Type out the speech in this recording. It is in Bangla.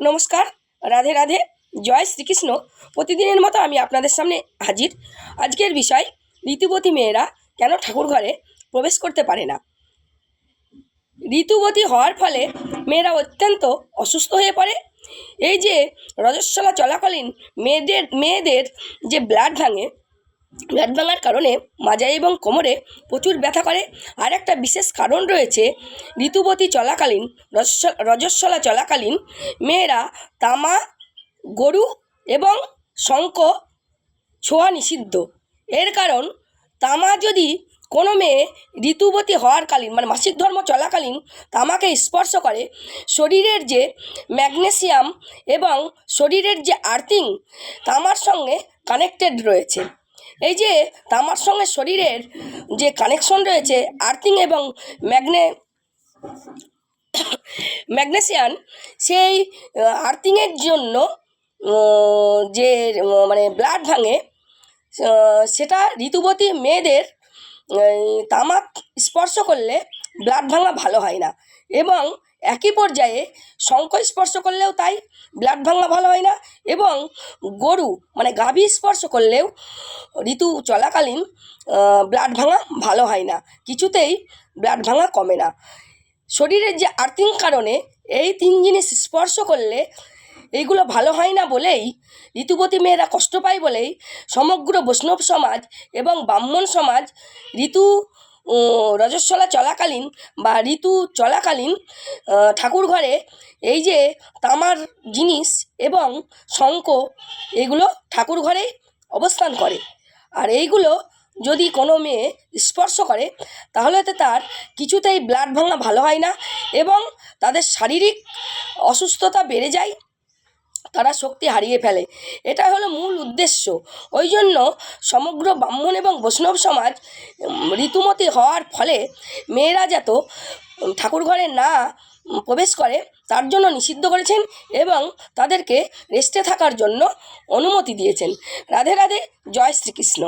নমস্কার, রাধে রাধে, জয় শ্রীকৃষ্ণ। প্রতিদিনের মতো আমি আপনাদের সামনে হাজির। আজকের বিষয়, ঋতুবতী মেয়েরা কেন ঠাকুর ঘরে প্রবেশ করতে পারে না। ঋতুবতী হওয়ার ফলে মেয়েরা অত্যন্ত অসুস্থ হয়ে পড়ে। এই যে রজস্বলা চলাকালীন মেয়েদের যে ব্লাড ভাঙার কারণে মাজা এবং কোমরে প্রচুর ব্যথা করে। আর একটা বিশেষ কারণ রয়েছে, ঋতুবতী চলাকালীন রজস্বলা চলাকালীন মেয়েরা তামা, গরু এবং শঙ্খ ছোঁয়া নিষিদ্ধ। এর কারণ, তামা যদি কোনো মেয়ে ঋতুবতী হওয়ার কালীন মানে মাসিক ধর্ম চলাকালীন তামাকে স্পর্শ করে, শরীরের যে ম্যাগনেসিয়াম এবং শরীরের যে আর্থিং তামার সঙ্গে কানেক্টেড রয়েছে। এই যে তামার সঙ্গে শরীরের যে কানেকশন রয়েছে, আর্থিং এবং ম্যাগনেসিয়াম, সেই আর্থিংয়ের জন্য যে মানে ব্লাড ভাঙে, সেটা ঋতুবতী মেয়েদের তামা স্পর্শ করলে ব্লাড ভাঙা ভালো হয় না। এবং একই পর্যায়ে শঙ্খ স্পর্শ করলেও তাই ব্লাড ভাঙা ভালো হয় না। এবং গরু মানে গাভী স্পর্শ করলেও ঋতু চলাকালীন ব্লাড ভাঙা ভালো হয় না, কিছুতেই ব্লাড ভাঙা কমে না। শরীরের যে আর্থিং কারণে এই তিন জিনিস স্পর্শ করলে এইগুলো ভালো হয় না বলেই, ঋতুবতী মেয়েরা কষ্ট পায় বলেই সমগ্র বৈষ্ণব সমাজ এবং ব্রাহ্মণ সমাজ রজস্বলা চলাকালীন বা ঋতু চলাকালীন ঠাকুর ঘরে এই যে তামার জিনিস এবং শঙ্খ, এগুলো ঠাকুর ঘরেই অবস্থান করে। আর এইগুলো যদি কোনো মেয়ে স্পর্শ করে, তাহলে তো তার কিছুতেই ব্লাড ভাঙা ভালো হয় না এবং তাদের শারীরিক অসুস্থতা বেড়ে যায়, তারা শক্তি হারিয়ে ফেলে। এটা হলো মূল উদ্দেশ্য। ওই জন্য সমগ্র ব্রাহ্মণ এবং বৈষ্ণব সমাজ ঋতুমতী হওয়ার ফলে মেয়েরা যত ঠাকুর ঘরে না প্রবেশ করে তার জন্য নিষিদ্ধ করেছেন এবং তাদেরকে রেস্টে থাকার জন্য অনুমতি দিয়েছেন। রাধে রাধে, জয় শ্রীকৃষ্ণ।